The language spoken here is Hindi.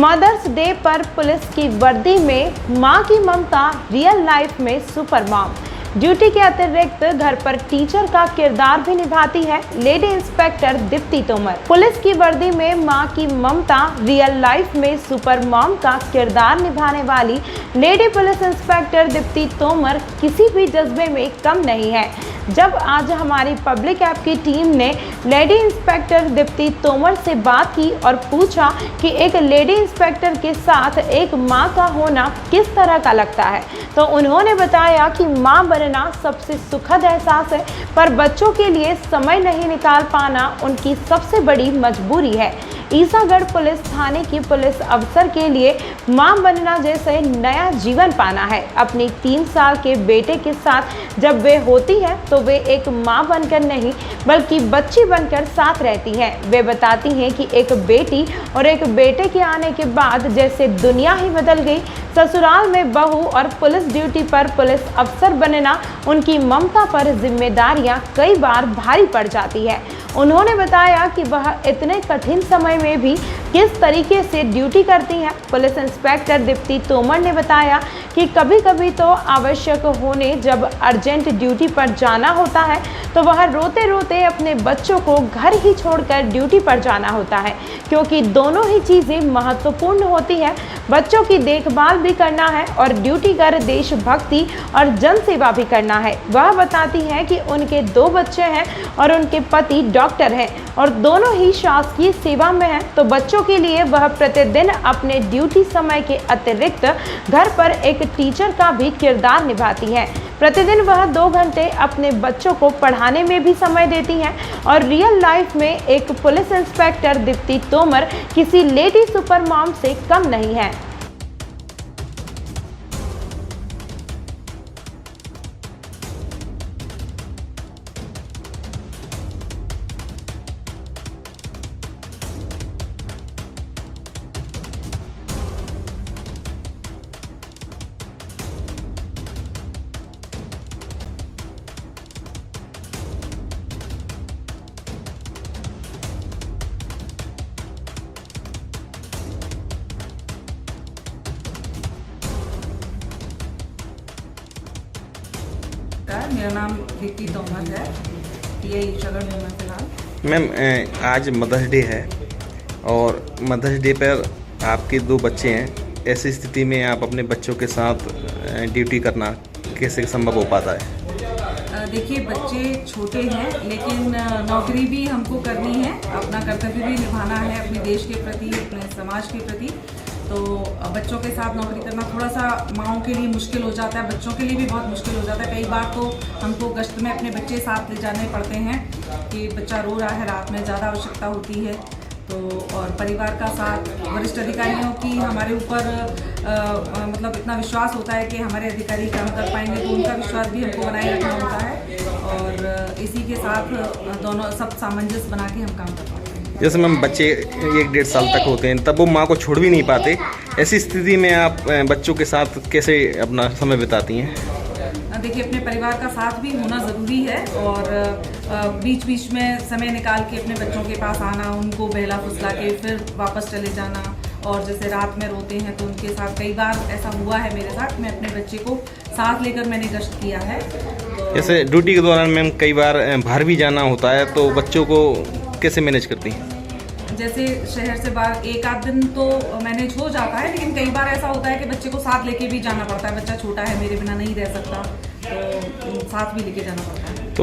मदर्स डे पर पुलिस की वर्दी में मां की ममता रियल लाइफ में सुपर मॉम। ड्यूटी के अतिरिक्त घर पर टीचर का किरदार भी निभाती है lady inspector Deepti Tomar. Police की वर्दी में मां की ममता रियल लाइफ में सुपर मॉम का किरदार निभाने वाली lady police inspector Deepti Tomar किसी भी जज्बे में कम नहीं है। जब आज हमारी पब्लिक ऐप की टीम ने लेडी इंस्पेक्टर दीप्ति तोमर से बात की और पूछा कि एक लेडी इंस्पेक्टर के साथ एक मां का होना किस तरह का लगता है, तो उन्होंने बताया कि मां बनना सबसे सुखद एहसास है, पर बच्चों के लिए समय नहीं निकाल पाना उनकी सबसे बड़ी मजबूरी है। ईसागढ़ पुलिस थाने की पुलिस अफसर के लिए मां बनना जैसे नया जीवन पाना है। अपनी 3 साल के बेटे के साथ जब वे होती है तो वे एक मां बनकर नहीं बल्कि बच्ची बनकर साथ रहती हैं। वे बताती हैं कि एक बेटी और एक बेटे के आने के बाद जैसे दुनिया ही बदल गई। ससुराल में बहू और पुलिस ड्यूटी पर पुलिस अफसर बनना उनकी ममता पर जिम्मेदारियां कई बार भारी पड़ जाती है। उन्होंने बताया कि वह इतने कठिन समय में भी किस तरीके से ड्यूटी करती हैं। पुलिस इंस्पेक्टर दीप्ति तोमर ने बताया कि कभी कभी तो आवश्यक होने जब अर्जेंट ड्यूटी पर जाना होता है तो वह रोते रोते अपने बच्चों को घर ही छोड़कर ड्यूटी पर जाना होता है, क्योंकि दोनों ही चीज़ें महत्वपूर्ण होती है। बच्चों की देखभाल भी करना है और ड्यूटी कर देशभक्ति और जन सेवा भी करना है। वह बताती हैं कि उनके 2 बच्चे हैं और उनके पति डॉक्टर हैं और दोनों ही शासकीय सेवा में हैं, तो बच्चों के लिए वह प्रतिदिन अपने ड्यूटी समय के अतिरिक्त घर पर एक टीचर का भी किरदार निभाती हैं। प्रतिदिन वह 2 घंटे अपने बच्चों को पढ़ाने में भी समय देती हैं और रियल लाइफ में एक पुलिस इंस्पेक्टर दीप्ति तोमर किसी लेडी सुपर मॉम से कम नहीं है। मेरा नाम दीप्ति तोमर है, ये ईसागढ़ में मैं फिलहाल। मैम, आज मदर्स डे है और मदर्स डे पर आपके 2 बच्चे हैं। ऐसी स्थिति में आप अपने बच्चों के साथ ड्यूटी करना कैसे संभव हो पाता है? देखिए, बच्चे छोटे हैं लेकिन नौकरी भी हमको करनी है, अपना कर्तव्य भी निभाना है अपने देश के प्रति, अपने समाज के प्रति। तो बच्चों के साथ नौकरी करना थोड़ा सा माँओं के लिए मुश्किल हो जाता है, बच्चों के लिए भी बहुत मुश्किल हो जाता है। कई बार तो हमको गश्त में अपने बच्चे साथ ले जाने पड़ते हैं कि बच्चा रो रहा है, रात में ज़्यादा आवश्यकता होती है। तो और परिवार का साथ, वरिष्ठ अधिकारियों की हमारे ऊपर मतलब इतना विश्वास होता है कि हमारे अधिकारी काम कर पाएंगे, तो उनका विश्वास भी हमको बनाए रखना होता है और इसी के साथ दोनों सब सामंजस्य बना के हम काम कर पाते हैं। जैसे मैम, बच्चे 1-1.5 साल तक होते हैं तब वो माँ को छोड़ भी नहीं पाते। ऐसी स्थिति में आप बच्चों के साथ कैसे अपना समय बिताती हैं? देखिए, अपने परिवार का साथ भी होना ज़रूरी है और बीच बीच में समय निकाल के अपने बच्चों के पास आना, उनको बहला फुसला के फिर वापस चले जाना। और जैसे रात में रोते हैं तो उनके साथ कई बार ऐसा हुआ है मेरे साथ, मैं अपने बच्चे को साथ लेकर मैंने गश्त किया है। तो जैसे ड्यूटी के दौरान मैम कई बार बाहर भी जाना होता है, तो बच्चों को कैसे मैनेज करती हैं? जैसे शहर से बाहर 1-8 दिन तो मैनेज हो जाता है, लेकिन कई बार ऐसा होता है कि बच्चे को साथ लेके भी जाना पड़ता है। बच्चा छोटा है, मेरे बिना नहीं रह सकता, तो साथ भी लेके जाना पड़ता है।